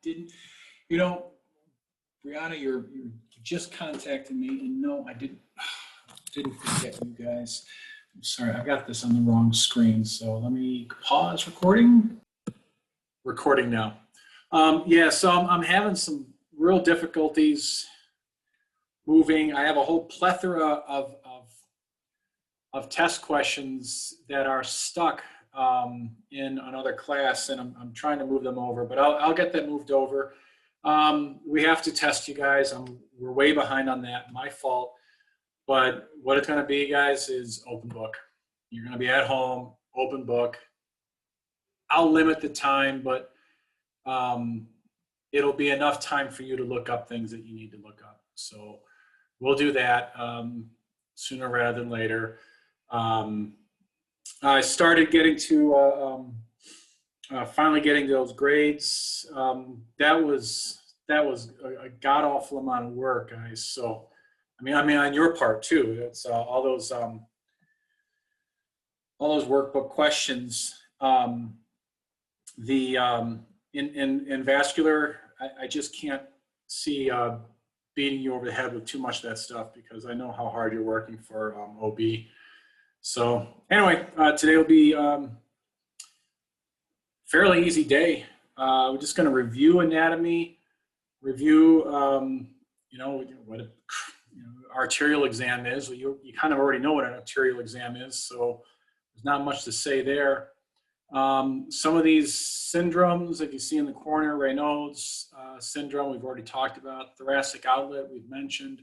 Didn't, you know, Brianna, you just contacted me, and no, I didn't forget you guys. I'm sorry, I got this on the wrong screen, so let me pause recording. Recording now. Yeah, so I'm having some real difficulties moving. I have a whole plethora of test questions that are stuck in another class, and I'm trying to move them over, but I'll get that moved over. We have to test you guys. We're way behind on that, my fault. But what it's gonna be, guys, is open book. You're gonna be at home, open book. I'll limit the time, but it'll be enough time for you to look up things that you need to look up. So we'll do that sooner rather than later. I started getting to finally getting those grades. That was a god awful amount of work, guys. So I mean on your part too. It's all those workbook questions. In vascular, I just can't see beating you over the head with too much of that stuff because I know how hard you're working for OB. So anyway, today will be fairly easy day. We're just going to review anatomy, review what arterial exam is. Well, you kind of already know what an arterial exam is, so there's not much to say there. Some of these syndromes, like you see in the corner, Raynaud's syndrome, we've already talked about. Thoracic outlet, we've mentioned.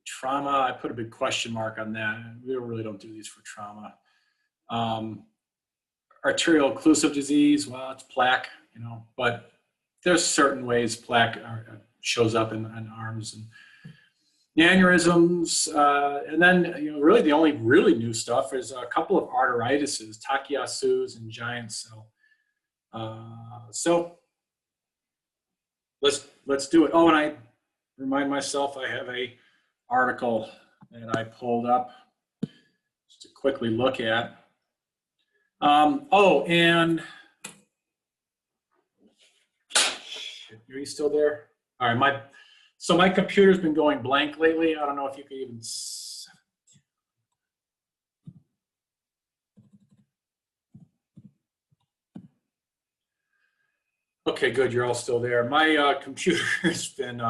Trauma, I put a big question mark on that. We really don't do these for trauma. Arterial occlusive disease, well, it's plaque, but there's certain ways plaque shows up in arms and aneurysms, and then really the only really new stuff is a couple of arteritises, Takayasu's and giant cell. So let's do it. Oh, and I remind myself I have a article that I pulled up just to quickly look at. Oh, and are you still there? All right, so my computer's been going blank lately. I don't know if you could even. Okay, good. You're all still there. My computer's been.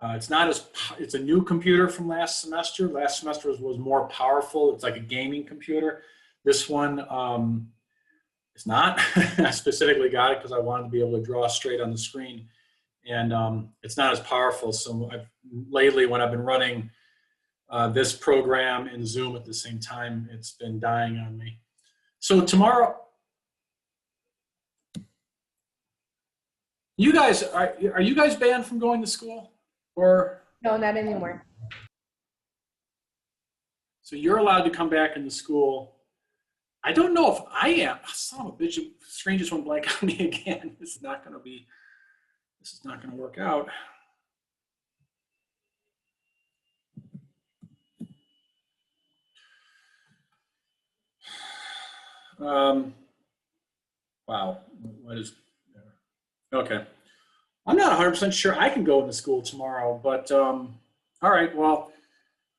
It's a new computer from last semester. Last semester was more powerful. It's like a gaming computer. This one is not. I specifically got it because I wanted to be able to draw straight on the screen. And it's not as powerful. So lately, when I've been running this program and Zoom at the same time, it's been dying on me. So tomorrow, you guys, are you guys banned from going to school? Or no, not anymore. So you're allowed to come back into school. I don't know if I am. Son of a bitch, screen just went blank on me again. This is not going to work out. Wow, what is, okay. I'm not 100% sure I can go into school tomorrow, but all right, well,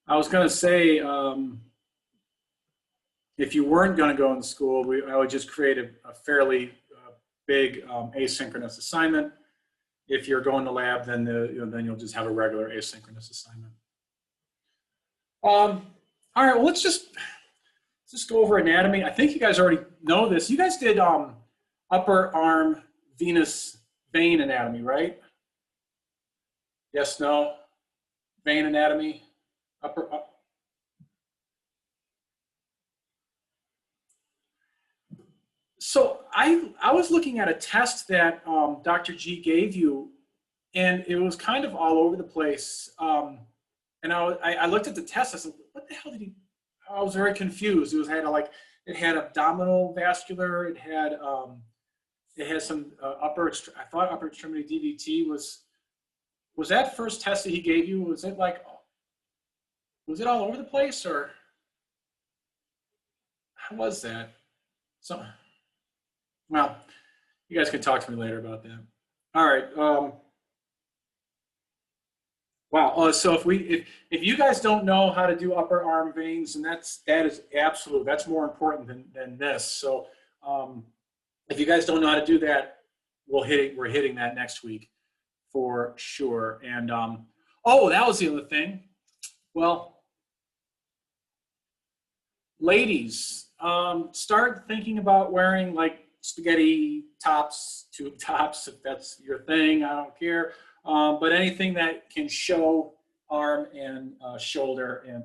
I was going to say, if you weren't going to go into school, I would just create a fairly big asynchronous assignment. If you're going to lab, then then you'll just have a regular asynchronous assignment. All right, well, let's just go over anatomy. I think you guys already know this. You guys did upper arm venous vein anatomy, right? Yes, no? Vein anatomy, upper. So I was looking at a test that Dr. G gave you, and it was kind of all over the place. And I looked at the test. I said, "What the hell did he?" I was very confused. It had abdominal vascular. It had some upper. I thought upper extremity DVT was that first test that he gave you. Was it all over the place, or how was that? So, well, You guys can talk to me later about that. All right. Wow. So if you guys don't know how to do upper arm veins, and that is absolute. That's more important than this. So if you guys don't know how to do that, we're hitting that next week for sure. And oh, that was the other thing. Well, ladies, start thinking about wearing like spaghetti tops, tube tops, if that's your thing. I don't care. But anything that can show arm and shoulder and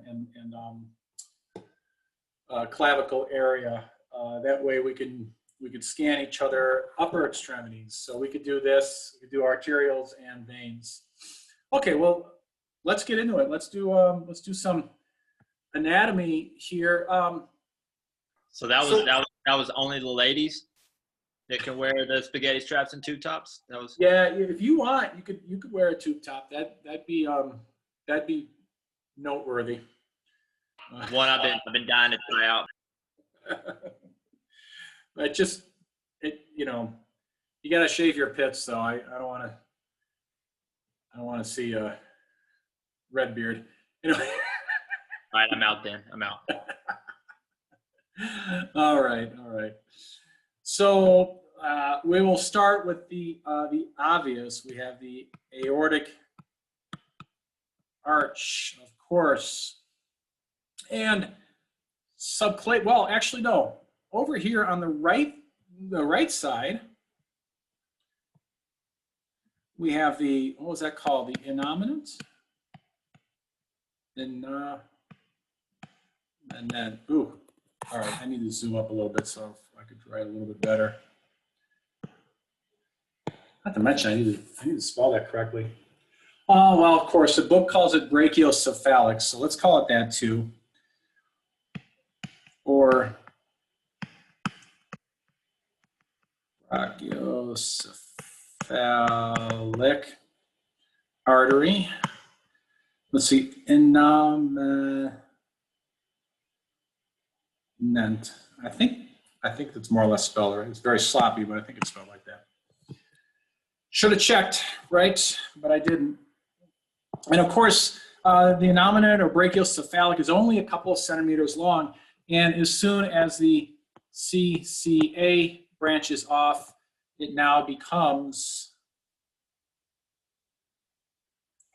clavicle area. That way we could scan each other upper extremities. So we could do this. We could do arterials and veins. Okay, well, let's get into it. Let's do some anatomy here. So that was only the ladies that can wear the spaghetti straps and tube tops. That was, yeah. If you want, you could wear a tube top. That'd be noteworthy. one I've been dying to try out. But you gotta shave your pits though. I don't want to see a red beard. All right, I'm out then. I'm out. All right. So we will start with the obvious. We have the aortic arch, of course, and subclavian. Well, actually, no. Over here on the right side, we have the, what was that called? The innominate. And then, ooh, all right, I need to zoom up a little bit so I could write a little bit better. Not to mention, I need to spell that correctly. Oh, well, of course, the book calls it brachiocephalic, so let's call it that too. Or brachiocephalic artery. Let's see, innominate. I think it's more or less spelled right. It's very sloppy, but I think it's spelled like that. Should have checked, right? But I didn't. And of course, the innominate or brachiocephalic is only a couple of centimeters long. And as soon as the CCA branches off, it now becomes,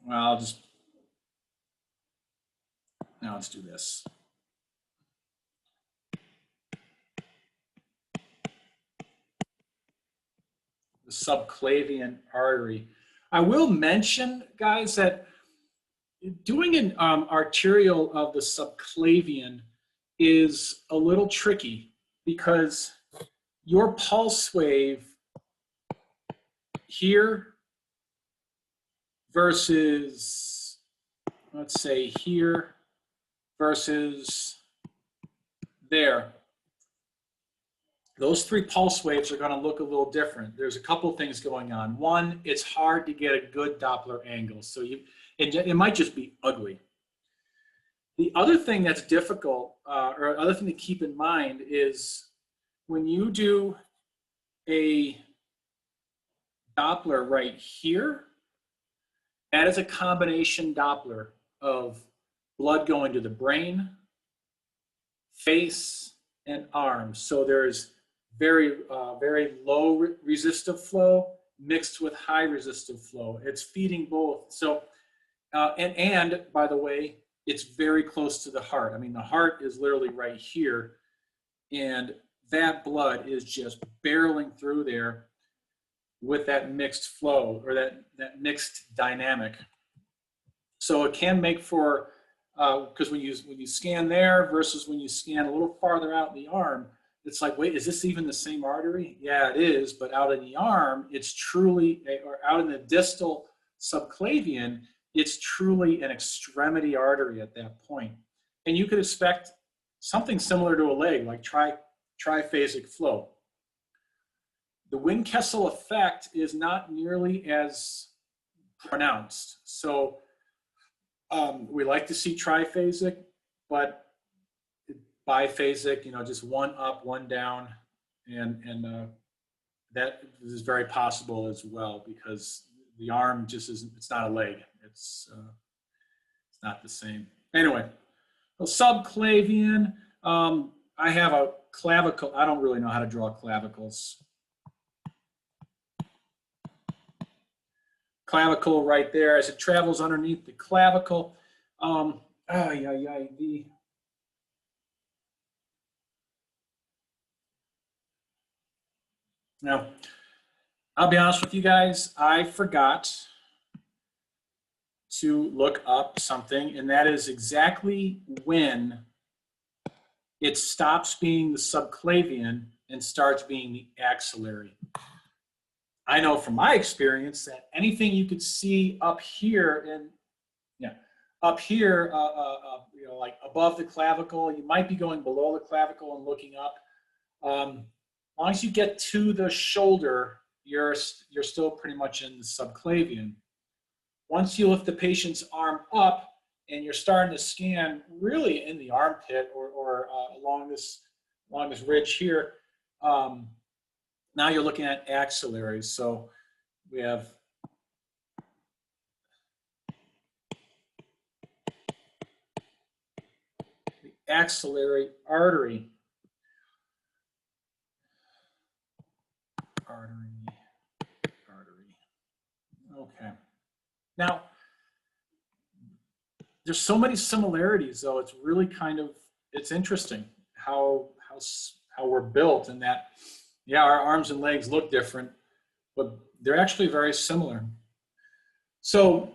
well, now let's do this. The subclavian artery. I will mention, guys, that doing an arterial of the subclavian is a little tricky because your pulse wave here versus, let's say here versus there, those three pulse waves are going to look a little different. There's a couple things going on. One, it's hard to get a good Doppler angle, so it might just be ugly. The other thing that's difficult, or other thing to keep in mind, is when you do a Doppler right here, that is a combination Doppler of blood going to the brain, face, and arms. So there's very low resistive flow mixed with high resistive flow. It's feeding both. So, and by the way, it's very close to the heart. I mean, the heart is literally right here, and that blood is just barreling through there with that mixed flow or that mixed dynamic. So it can make for, because when you scan there versus when you scan a little farther out in the arm, it's like, wait, is this even the same artery? Yeah, it is, but out in the arm, it's truly, or out in the distal subclavian, it's truly an extremity artery at that point. And you could expect something similar to a leg, like triphasic flow. The Windkessel effect is not nearly as pronounced. So we like to see triphasic, but biphasic, just one up, one down, and that is very possible as well, because the arm just isn't, it's not a leg. It's not the same. Anyway, well, subclavian, I have a clavicle. I don't really know how to draw clavicles. Clavicle right there as it travels underneath the clavicle. Now, I'll be honest with you guys, I forgot to look up something, and that is exactly when it stops being the subclavian and starts being the axillary. I know from my experience that anything you could see up here and up here, you know, like above the clavicle, you might be going below the clavicle and looking up. As long as you get to the shoulder, you're still pretty much in the subclavian. Once you lift the patient's arm up and you're starting to scan really in the armpit or along this ridge here, now you're looking at axillaries. So we have the axillary artery. Okay. Now, there's so many similarities, though. It's really kind of, it's interesting how we're built, and that, yeah, our arms and legs look different, but they're actually very similar. So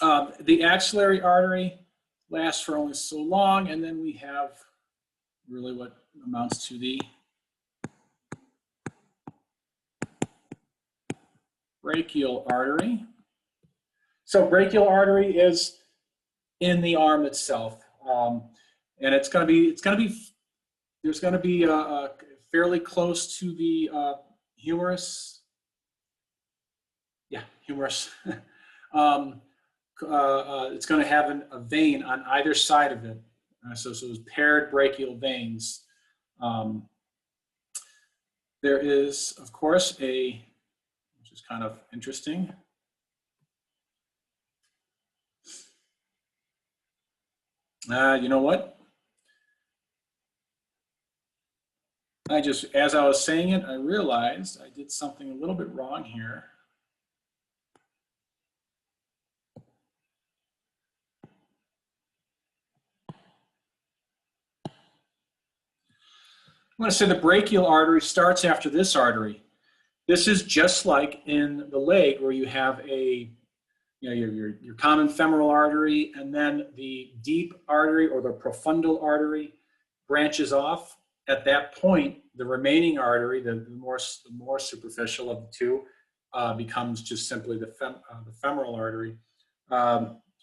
the axillary artery lasts for only so long, and then we have really what amounts to the brachial artery. So brachial artery is in the arm itself, and there's going to be fairly close to the humerus. Yeah, humerus. It's going to have a vein on either side of it. So it's paired brachial veins. There is, of course, which is kind of interesting. You know what? As I was saying it, I realized I did something a little bit wrong here. I'm going to say the brachial artery starts after this artery. This is just like in the leg, where you have your common femoral artery, and then the deep artery or the profundal artery branches off. At that point, the remaining artery, the more superficial of the two, becomes just simply the femoral artery.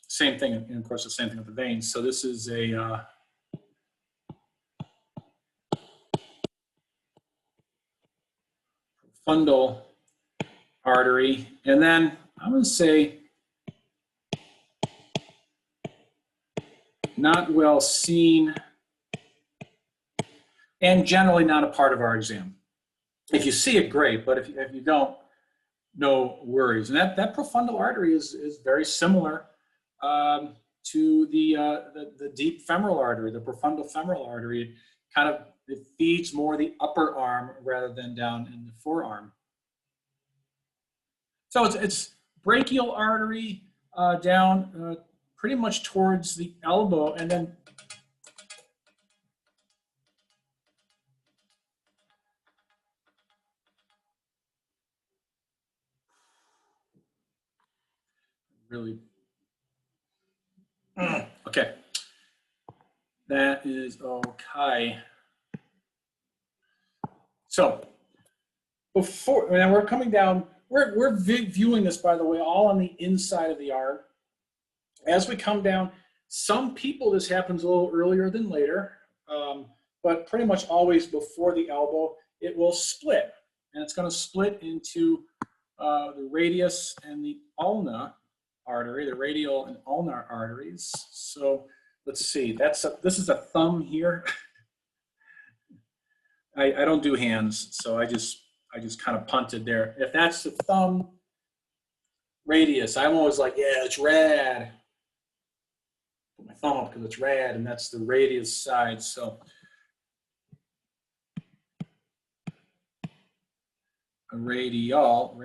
Same thing, and of course, the same thing with the veins. So this is a profundal artery, and then I'm going to say not well seen, and generally not a part of our exam. If you see it, great, but if you don't, no worries. And that profundal artery is very similar to the deep femoral artery, the profundal femoral artery. It feeds more the upper arm rather than down in the forearm. So it's brachial artery down pretty much towards the elbow, and then really, okay. That is okay. So before, and we're coming down, we're viewing this, by the way, all on the inside of the arm. As we come down, some people this happens a little earlier than later, but pretty much always before the elbow, it will split. And it's going to split into the radius and the ulna artery, the radial and ulnar arteries. So let's see, this is a thumb here. I don't do hands, so I just kind of punted there. If that's the thumb radius, I'm always like, yeah, it's rad. Put my thumb up because it's rad, and that's the radius side. So a radial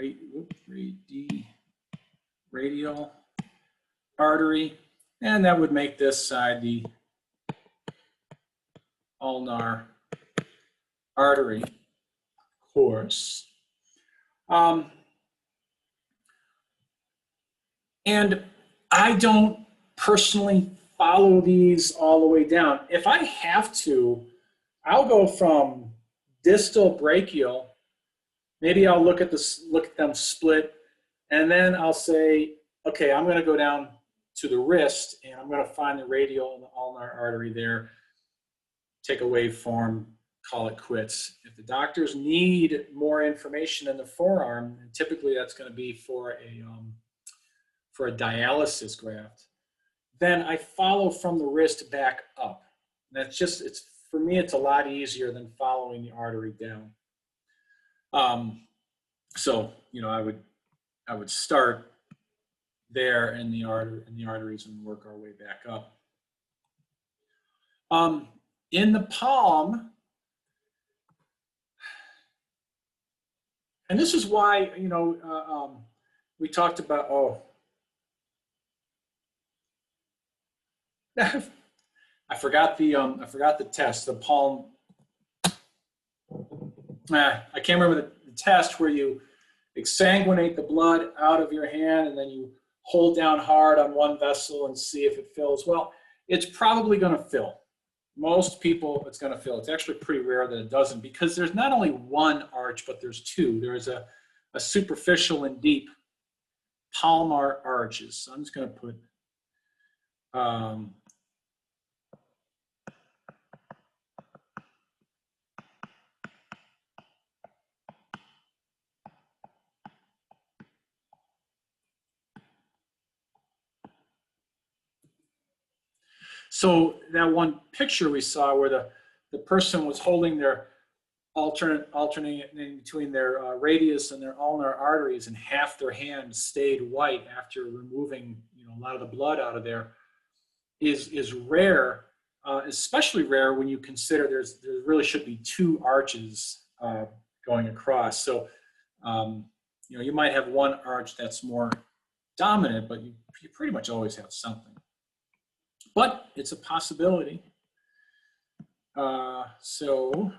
artery, and that would make this side the ulnar artery, of course. And I don't personally follow these all the way down. If I have to, I'll go from distal brachial. Maybe I'll look at them split, and then I'll say, okay, I'm going to go down to the wrist, and I'm going to find the radial and the ulnar artery there. Take a waveform, call it quits. If the doctors need more information in the forearm, and typically that's going to be for a dialysis graft, then I follow from the wrist back up. That's just, for me, it's a lot easier than following the artery down. So, I would start there in the arteries and work our way back up. In the palm, and this is why, we talked about, I forgot the test, the palm. I can't remember the test where you exsanguinate the blood out of your hand and then you hold down hard on one vessel and see if it fills. Well, it's probably going to fill. Most people, it's going to fill. It's actually pretty rare that it doesn't, because there's not only one arch, but there's two. There's a superficial and deep palmar arches. So I'm just going to put so that one picture we saw where the person was holding their alternating between their radius and their ulnar arteries, and half their hand stayed white after removing a lot of the blood out of there, is rare, especially rare when you consider there really should be two arches going across. So you might have one arch that's more dominant, but you pretty much always have something. But it's a possibility. So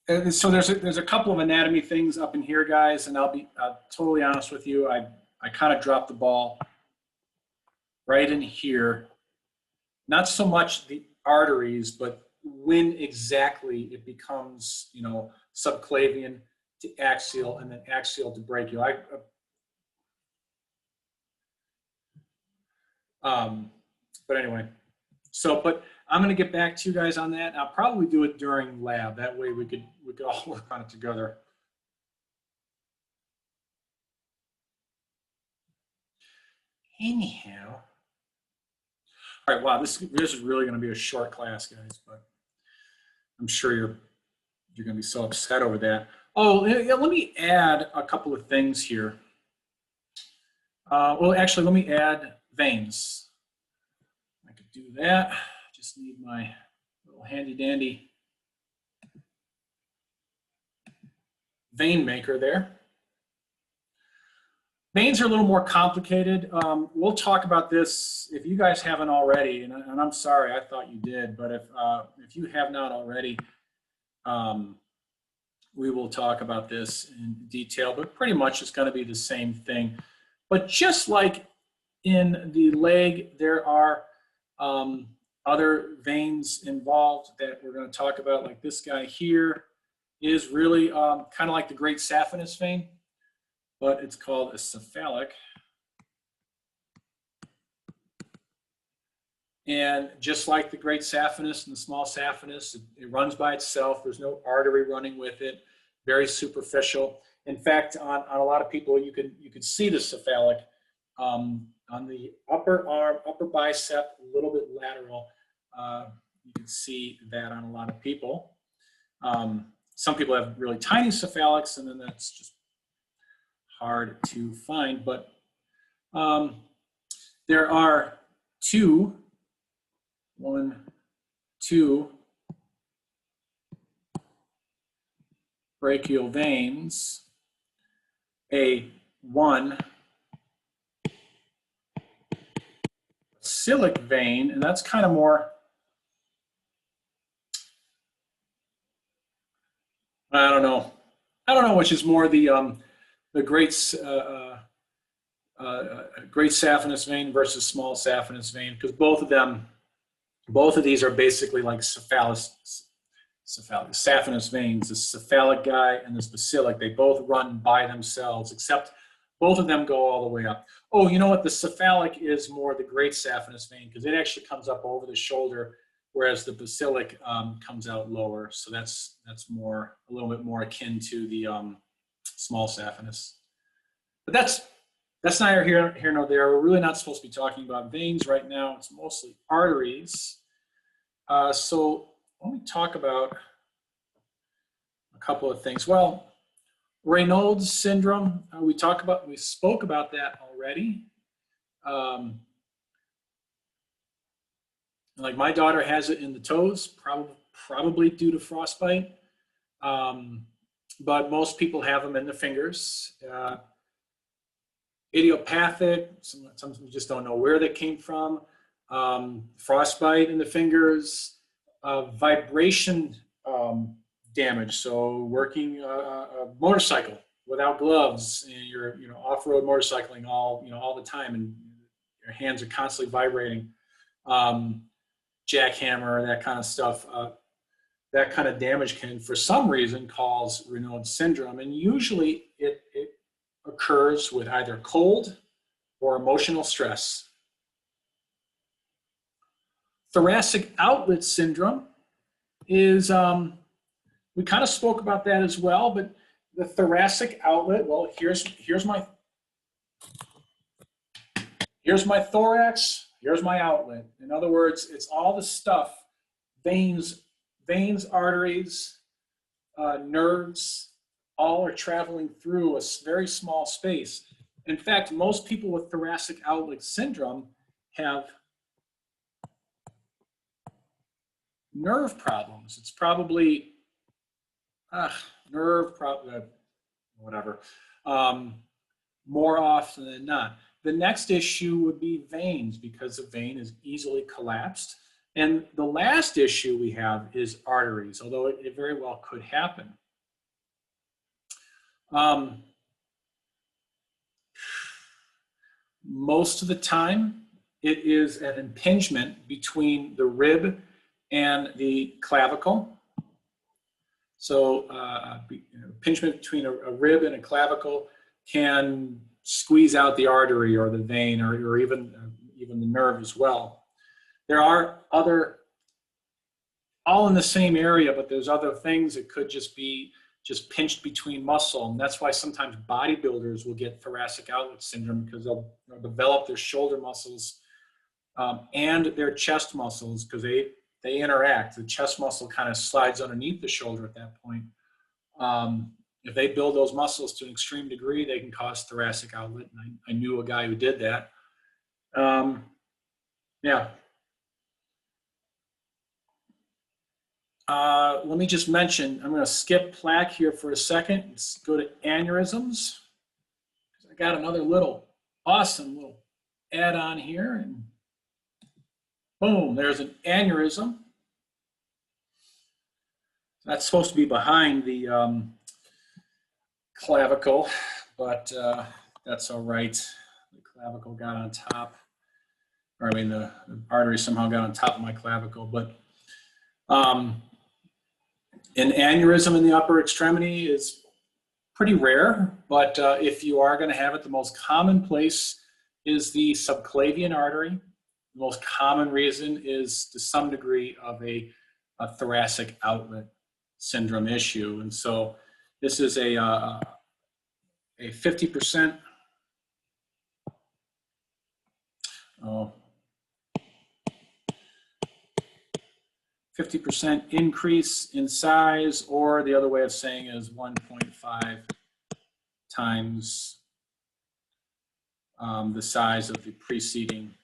there's a couple of anatomy things up in here, guys, and I'll be totally honest with you. I kind of dropped the ball right in here. Not so much the arteries, but when exactly it becomes, subclavian to axial and then axial to brachial. But anyway, but I'm going to get back to you guys on that. I'll probably do it during lab. That way we could all work on it together. Anyhow. All right, wow, this is really going to be a short class, guys, but I'm sure you're going to be so upset over that. Oh, yeah, let me add a couple of things here. Well, actually, let me add veins. I could do that. Just need my little handy dandy vein maker there. Veins are a little more complicated. We'll talk about this if you guys haven't already, and I'm sorry, I thought you did, but if you have not already, we will talk about this in detail, but pretty much it's going to be the same thing. But just like in the leg, there are other veins involved that we're going to talk about, like this guy here is really kind of like the great saphenous vein, but it's called a cephalic. And just like the great saphenous and the small saphenous, it runs by itself. There's no artery running with it, very superficial. In fact, on a lot of people, you could see the cephalic on the upper arm, upper bicep, a little bit lateral. You can see that on a lot of people. Some people have really tiny cephalics, and then that's just hard to find. But there are two brachial veins, one basilic vein, and that's kind of more, I don't know which is more the great great saphenous vein versus small saphenous vein, because both of these are basically like saphenous veins. The cephalic guy and this basilic, they both run by themselves, except both of them go all the way up. Oh, you know what? The cephalic is more the great saphenous vein because it actually comes up over the shoulder, whereas the basilic comes out lower. So that's more, a little bit more akin to the small saphenous. But that's neither here nor there. We're really not supposed to be talking about veins right now. It's mostly arteries. So let me talk about a couple of things. Well, Raynaud's syndrome, we spoke about that already. Like my daughter has it in the toes, probably due to frostbite. But most people have them in the fingers. Idiopathic, sometimes we just don't know where they came from. Frostbite in the fingers, vibration damage. So working a motorcycle without gloves, and you're off-road motorcycling all the time, and your hands are constantly vibrating. Jackhammer, that kind of stuff. That kind of damage can, for some reason, cause Raynaud's syndrome, and usually it occurs with either cold or emotional stress. Thoracic outlet syndrome is, we kind of spoke about that as well, but the thoracic outlet, well, here's my thorax, here's my outlet. In other words, it's all the stuff, veins, arteries, nerves, all are traveling through a very small space. In fact, most people with thoracic outlet syndrome have nerve problems. It's probably nerve problem, whatever, more often than not. The next issue would be veins, because the vein is easily collapsed. And the last issue we have is arteries, although it very well could happen. Most of the time, it is an impingement between the rib and the clavicle. So impingement between a rib and a clavicle can squeeze out the artery or the vein, or even the nerve as well. There are all in the same area, but there's other things that could just be pinched between muscle. And that's why sometimes bodybuilders will get thoracic outlet syndrome, because they'll develop their shoulder muscles and their chest muscles, because they interact. The chest muscle kind of slides underneath the shoulder at that point. If they build those muscles to an extreme degree, they can cause thoracic outlet. And I knew a guy who did that. Yeah. Let me just mention, I'm going to skip plaque here for a second. Let's go to aneurysms. I got another awesome little add-on here, and boom, there's an aneurysm. That's supposed to be behind the clavicle, but that's all right. The clavicle got on top, or I mean the artery somehow got on top of my clavicle, but an aneurysm in the upper extremity is pretty rare, but if you are going to have it, the most common place is the subclavian artery. The most common reason is to some degree of a thoracic outlet syndrome issue. And so this is a 50% Oh, 50% increase in size, or the other way of saying it is 1.5 times the size of the preceding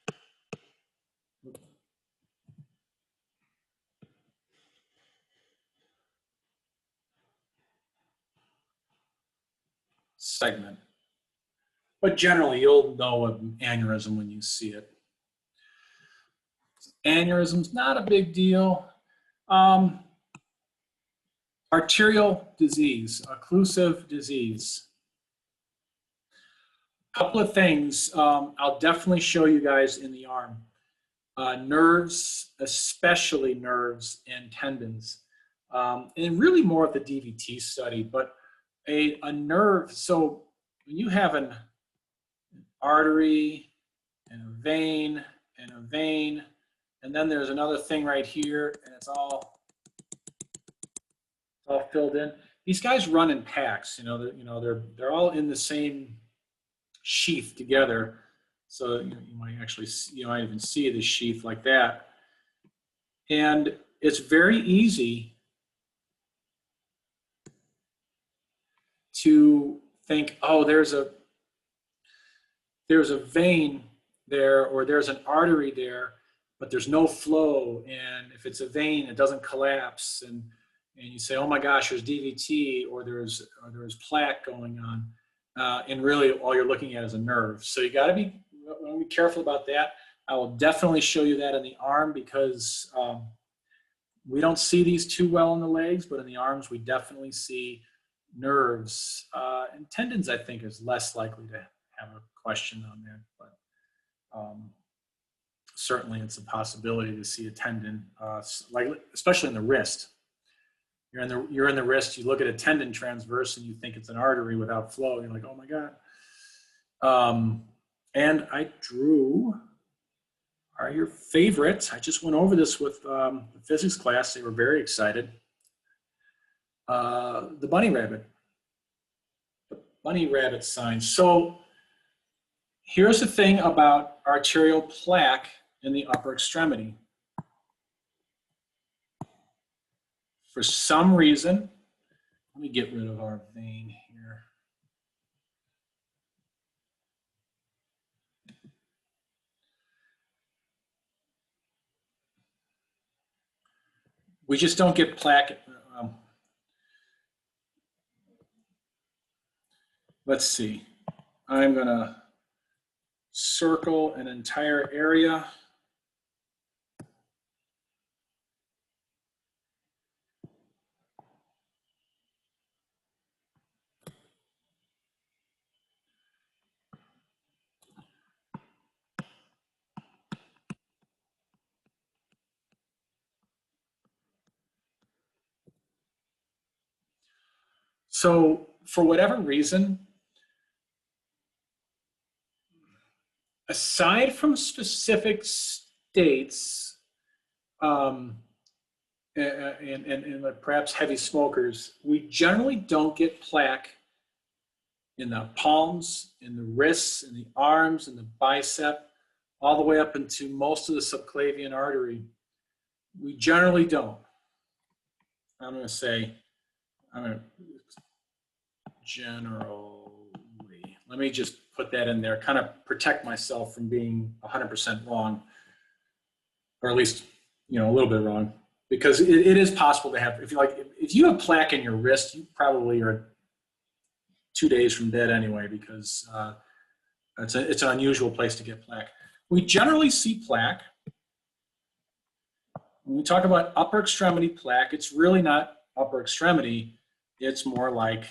segment. But generally, you'll know an aneurysm when you see it. Aneurysm's not a big deal. Arterial disease, occlusive disease. Couple of things I'll definitely show you guys in the arm. Nerves, especially nerves and tendons. And really more of the DVT study, but a nerve, so when you have an artery and a vein and a vein, and then there's another thing right here, and it's all filled in. These guys run in packs, they're all in the same sheath together. So you might actually, you might even see the sheath like that. And it's very easy to think, oh, there's a vein there, or there's an artery there, but there's no flow. And if it's a vein, it doesn't collapse. And you say, oh my gosh, there's DVT, or there's plaque going on. And really all you're looking at is a nerve. So you gotta be careful about that. I will definitely show you that in the arm, because we don't see these too well in the legs, but in the arms, we definitely see nerves. And tendons, I think, is less likely to have a question on that, but certainly it's a possibility to see a tendon, like especially in the wrist. You're in the wrist, you look at a tendon transverse and you think it's an artery without flow. You're like, oh my God. And I drew your favorites. I just went over this with the physics class. They were very excited. The bunny rabbit. The bunny rabbit sign. So here's the thing about arterial plaque in the upper extremity. For some reason, let me get rid of our vein here. We just don't get plaque. Let's see. I'm going to circle an entire area. So for whatever reason, aside from specific states, and perhaps heavy smokers, we generally don't get plaque in the palms, in the wrists, in the arms, in the bicep, all the way up into most of the subclavian artery. We generally don't. I'm going to say, generally. Let me just put that in there, kind of protect myself from being 100% wrong, or at least, a little bit wrong, because it is possible to have, if you have plaque in your wrist, you probably are 2 days from dead anyway, because it's an unusual place to get plaque. We generally see plaque. When we talk about upper extremity plaque, it's really not upper extremity. It's more like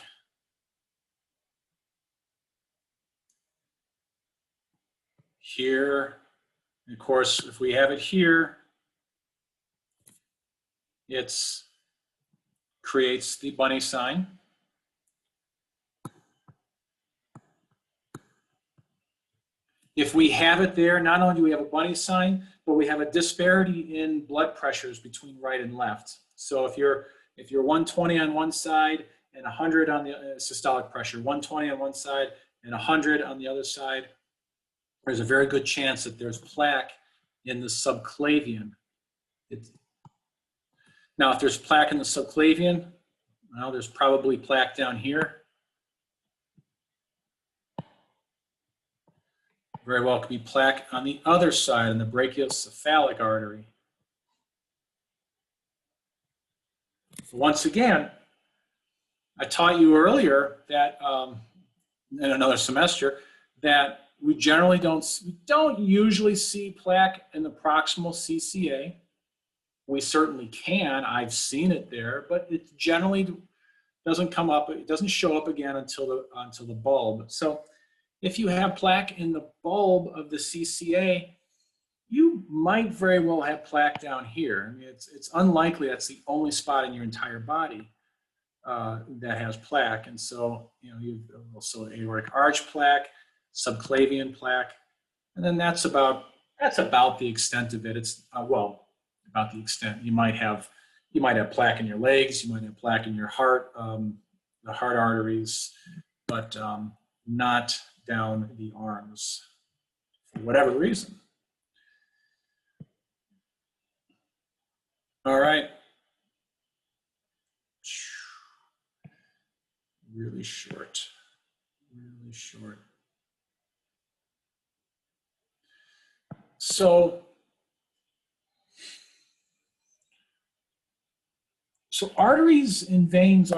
here. And of course, if we have it here, it creates the bunny sign. If we have it there, not only do we have a bunny sign, but we have a disparity in blood pressures between right and left. So if you're 120 on one side and 100 on the systolic pressure, 120 on one side and 100 on the other side, there's a very good chance that there's plaque in the subclavian. Now, if there's plaque in the subclavian, well, there's probably plaque down here. Very well could be plaque on the other side in the brachiocephalic artery. So once again, I taught you earlier that in another semester that we don't usually see plaque in the proximal CCA. We certainly can. I've seen it there, but it generally doesn't come up. It doesn't show up again until the bulb. So if you have plaque in the bulb of the CCA, you might very well have plaque down here. I mean, it's unlikely that's the only spot in your entire body that has plaque. And so, you've also aortic arch plaque, subclavian plaque, and then that's about the extent of it. It's about the extent. You might have plaque in your legs, you might have plaque in your heart, the heart arteries, but not down the arms for whatever reason. All right. Really short. So arteries and veins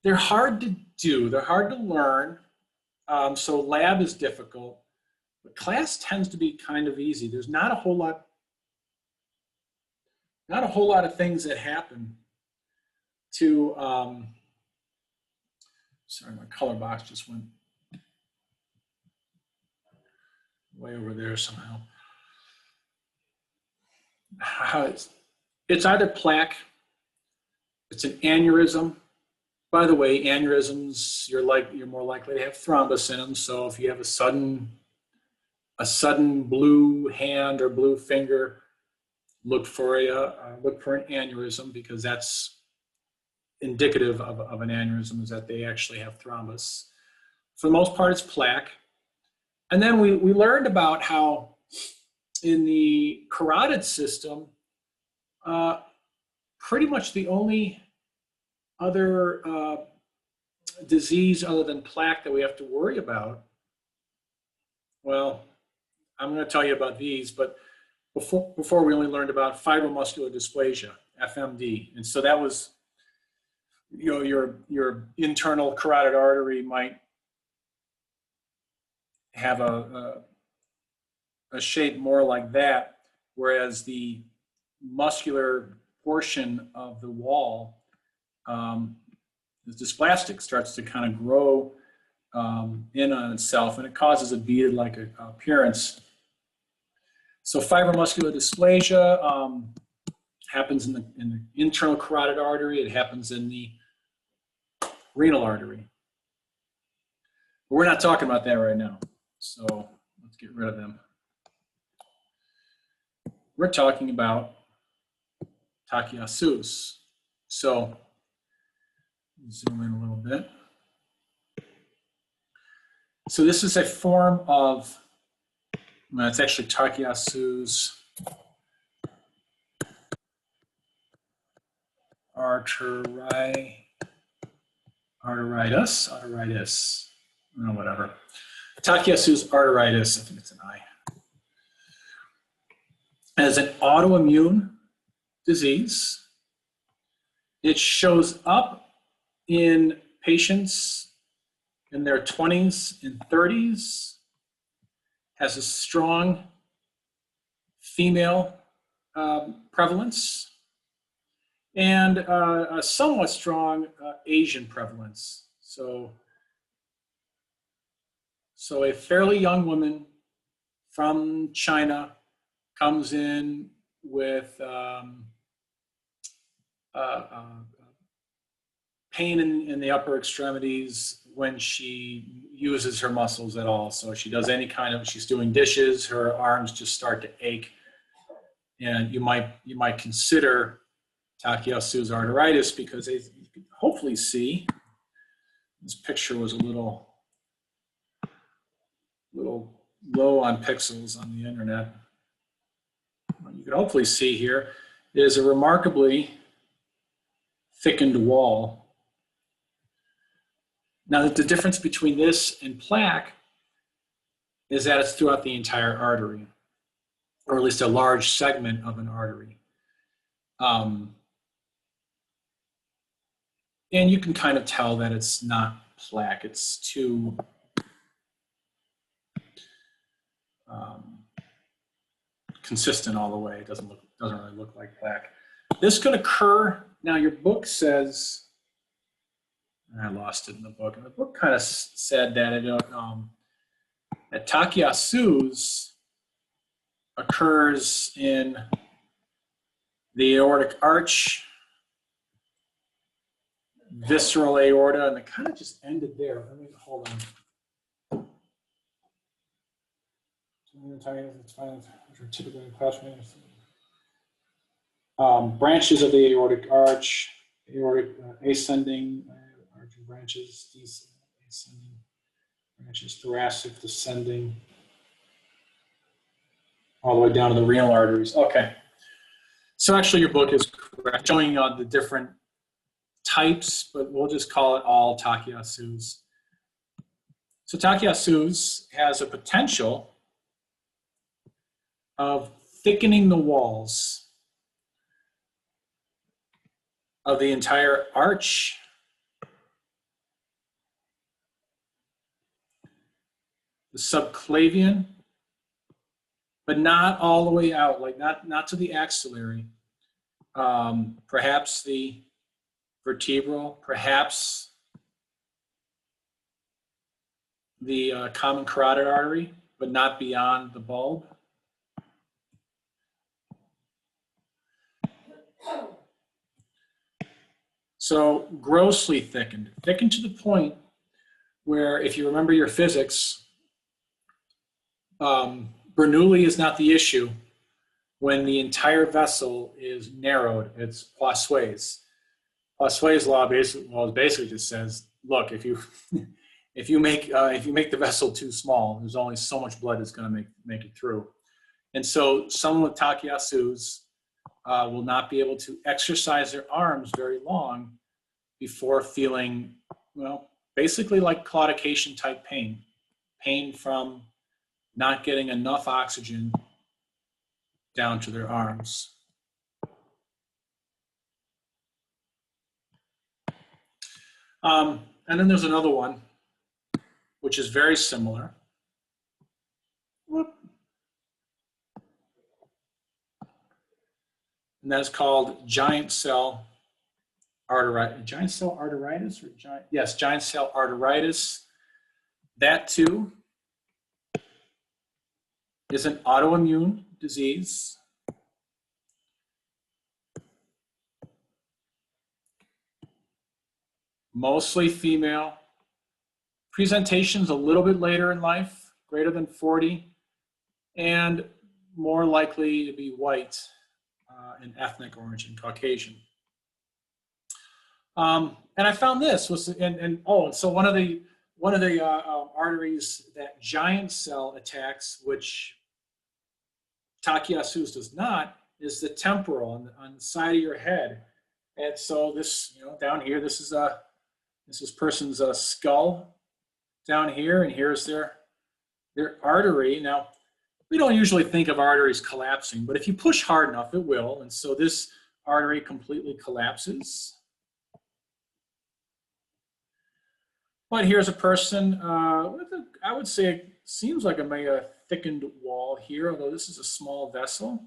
they're hard to do. They're hard to learn. So lab is difficult, but class tends to be kind of easy. There's not a whole lot of things that happen to, sorry, my color box just went way over there somehow. It's either plaque, it's an aneurysm. By the way, aneurysms, you're more likely to have thrombus in them. So if you have a sudden blue hand or blue finger, look for an aneurysm, because that's indicative of an aneurysm, is that they actually have thrombus. For the most part, it's plaque. And then we learned about how in the carotid system, pretty much the only other disease other than plaque that we have to worry about, well, I'm going to tell you about these, but before we only learned about fibromuscular dysplasia, FMD. And so that was, your internal carotid artery might have a shape more like that, whereas the muscular portion of the wall is dysplastic, starts to kind of grow in on itself, and it causes a beaded-like appearance. So fibromuscular dysplasia happens in the internal carotid artery. It happens in the renal artery. But we're not talking about that right now, so let's get rid of them. We're talking about Takyasus. So zoom in a little bit. So this is a form of, well, it's actually Takyasus arteritis, no, whatever. Takyasus arteritis, I think it's an I. As an autoimmune disease, it shows up in patients in their 20s and 30s, has a strong female prevalence, and a somewhat strong Asian prevalence. So a fairly young woman from China comes in with pain in the upper extremities when she uses her muscles at all. So she does she's doing dishes, her arms just start to ache. And you might consider Takyasus arteritis, because you can hopefully see, this picture was a little little low on pixels on the internet. What you can hopefully see here is a remarkably thickened wall. Now, the difference between this and plaque is that it's throughout the entire artery, or at least a large segment of an artery. And you can kind of tell that it's not plaque. It's too consistent all the way. It doesn't really look like plaque. This could occur. Now, your book says, I lost it in the book. And the book kind of said that that Takayasu's occurs in the aortic arch, visceral aorta, and it kind of just ended there. Let me hold on. Branches of the aortic arch, aortic ascending, arch branches, ascending branches, thoracic descending, all the way down to the renal arteries. Okay. So actually your book is correct, showing the different types, but we'll just call it all Takayasu's. So Takayasu's has a potential of thickening the walls of the entire arch, the subclavian, but not all the way out, like not to the axillary. Perhaps the vertebral, perhaps the common carotid artery, but not beyond the bulb. So grossly thickened to the point where, if you remember your physics, Bernoulli is not the issue when the entire vessel is narrowed. It's Poiseuille's. Poiseuille's law basically just says, look, if you make the vessel too small, there's only so much blood that's going to make it through. And so someone with Takayasu's will not be able to exercise their arms very long before feeling, well, basically like claudication type pain from not getting enough oxygen down to their arms. And then there's another one, which is very similar. And that's called giant cell arteritis. Giant cell arteritis, or yes, giant cell arteritis. That too is an autoimmune disease. Mostly female. Presentations a little bit later in life, greater than 40, and more likely to be white and ethnic origin, Caucasian. And I found this was, so one of the arteries that giant cell attacks, which Takayasu's does not, is the temporal on the side of your head. And so this, down here, this is person's skull down here, and here's their artery. Now, we don't usually think of arteries collapsing, but if you push hard enough, it will. And so this artery completely collapses. But here's a person with I would say it seems like a thickened wall here, although this is a small vessel.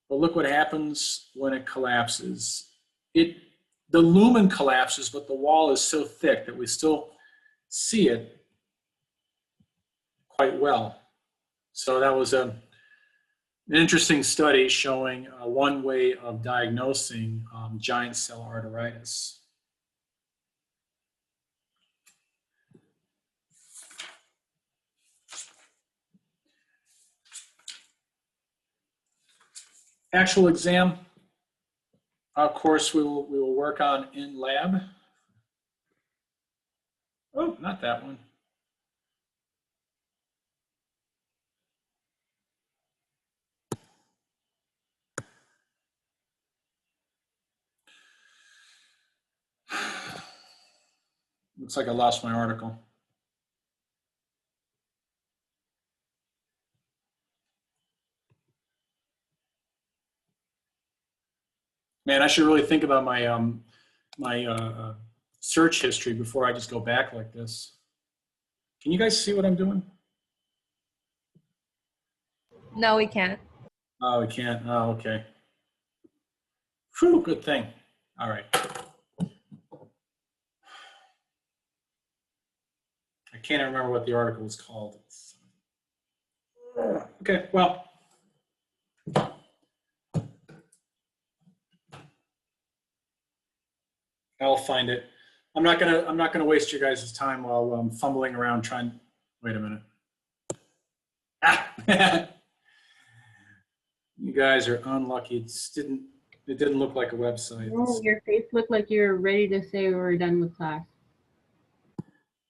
But look what happens when it collapses. The lumen collapses, but the wall is so thick that we still see it quite well. So that was an interesting study showing one way of diagnosing giant cell arteritis. Actual exam, of course, we will work on in lab. Oh, not that one. Looks like I lost my article. Man, I should really think about my search history before I just go back like this. Can you guys see what I'm doing? No, we can't. Oh, we can't. Oh, okay. Whew, good thing. All right. I can't remember what the article was called. Okay, well. I'll find it. I'm not gonna waste your guys' time while I'm fumbling around trying. Wait a minute. Ah! You guys are unlucky. It didn't look like a website. Oh, your face looked like you were ready to say we were done with class.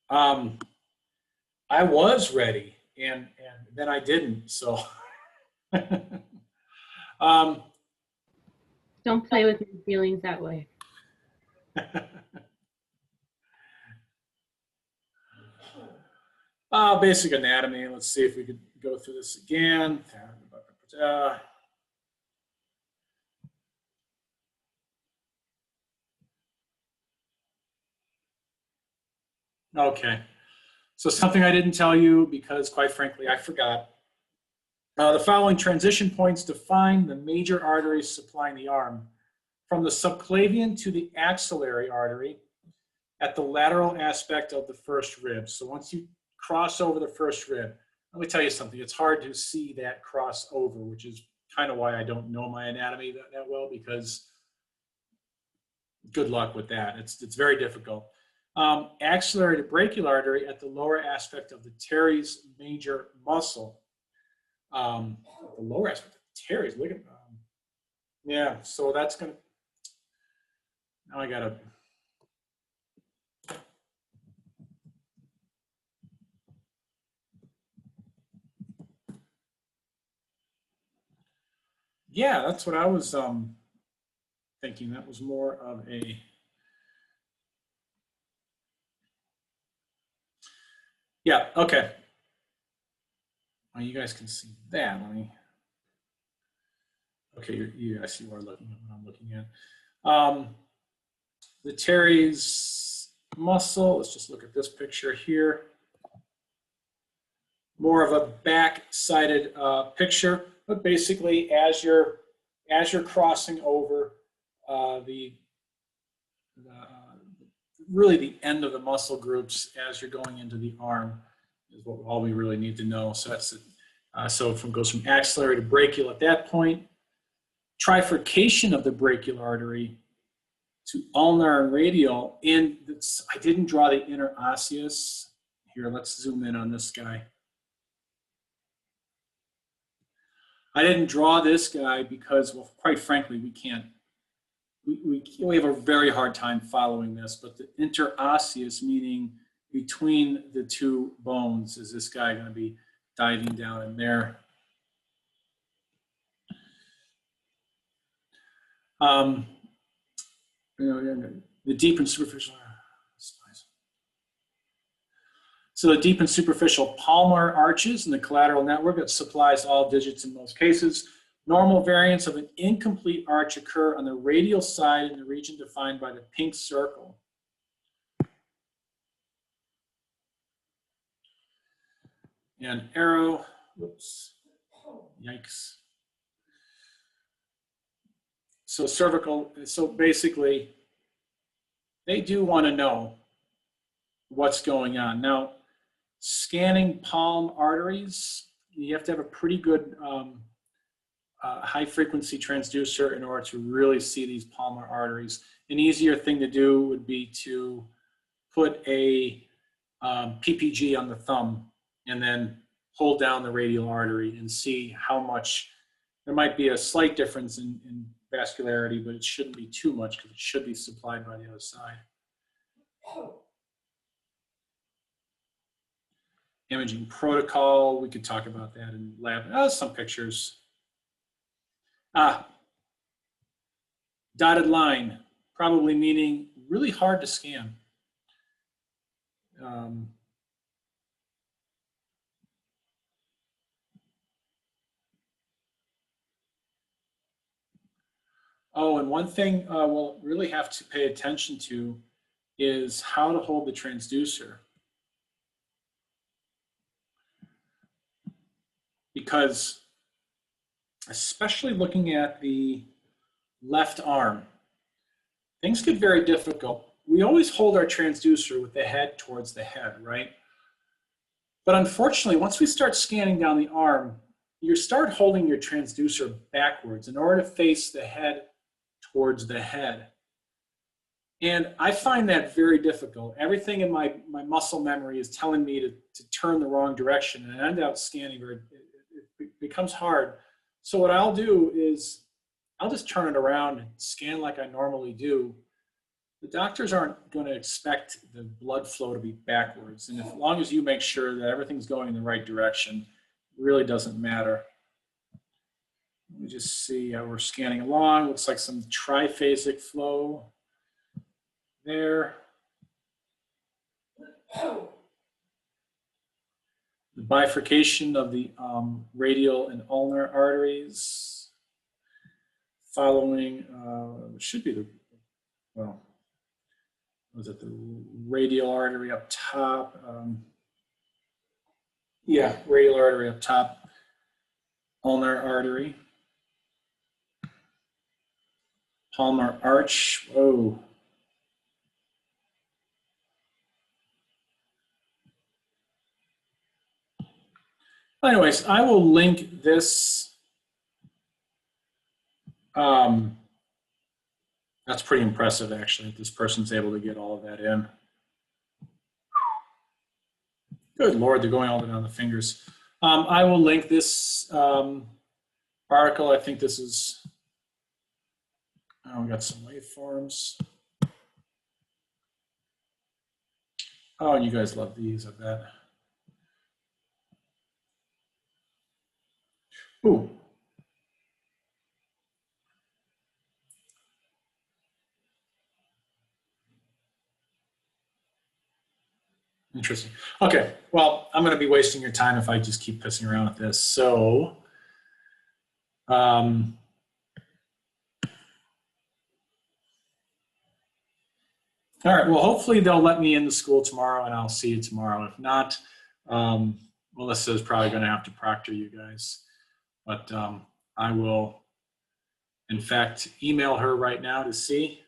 I was ready, and then I didn't. So, Don't play with your feelings that way. Basic anatomy. Let's see if we could go through this again. Okay. So something I didn't tell you because, quite frankly, I forgot. The following transition points define the major arteries supplying the arm. From the subclavian to the axillary artery at the lateral aspect of the first rib. So once you cross over the first rib, let me tell you something. It's hard to see that cross over, which is kind of why I don't know my anatomy that well, because good luck with that. It's very difficult. Axillary to brachial artery at the lower aspect of the teres major muscle. The lower aspect of the teres, look at yeah, so that's gonna, now I gotta, yeah, that's what I was thinking. That was more of a, yeah, okay. Well, you guys can see that. Let me, okay, you guys see what I'm looking at. The teres muscle, let's just look at this picture here. More of a back-sided picture, but basically as you're crossing over really the end of the muscle groups as you're going into the arm is all we really need to know. So that's so it goes from axillary to brachial at that point. Trifurcation of the brachial artery to ulnar and radial. And I didn't draw the interosseous. Here, let's zoom in on this guy. I didn't draw this guy because, well, quite frankly, we can't. We have a very hard time following this, but the interosseous, meaning between the two bones, is this guy going to be diving down in there? The deep and superficial. So the deep and superficial palmar arches and the collateral network that supplies all digits in most cases. Normal variants of an incomplete arch occur on the radial side in the region defined by the pink circle. And arrow, whoops, yikes. So cervical, so basically, they do want to know what's going on. Now, scanning palm arteries, you have to have a pretty good high frequency transducer in order to really see these palmar arteries. An easier thing to do would be to put a PPG on the thumb and then hold down the radial artery and see how much. There might be a slight difference in vascularity, but it shouldn't be too much because it should be supplied by the other side. Imaging protocol, we could talk about that in lab. Some pictures. Dotted line, probably meaning really hard to scan. Oh, and one thing we'll really have to pay attention to is how to hold the transducer. Because especially looking at the left arm, things get very difficult. We always hold our transducer with the head towards the head, right? But unfortunately, once we start scanning down the arm, you start holding your transducer backwards in order to face the head towards the head. And I find that very difficult. Everything in my muscle memory is telling me to turn the wrong direction, and I end up scanning, or it becomes hard. So what I'll do is I'll just turn it around and scan like I normally do. The doctors aren't going to expect the blood flow to be backwards. And as long as you make sure that everything's going in the right direction, it really doesn't matter. Let me just see how we're scanning along. Looks like some triphasic flow there. The bifurcation of the radial and ulnar arteries following, should be the, well, was it the radial artery up top? Yeah, radial artery up top, ulnar artery. Palmar arch, whoa. Anyways, I will link this. That's pretty impressive, actually, that this person's able to get all of that in. Good Lord, they're going all the way down the fingers. I will link this article. I think this is, oh, we got some waveforms. Oh, and you guys love these, I bet. Ooh. Interesting. Okay, well, I'm going to be wasting your time if I just keep pissing around with this. So, all right, well, hopefully they'll let me in the school tomorrow and I'll see you tomorrow. If not, Melissa is probably going to have to proctor you guys. But I will, in fact, email her right now to see.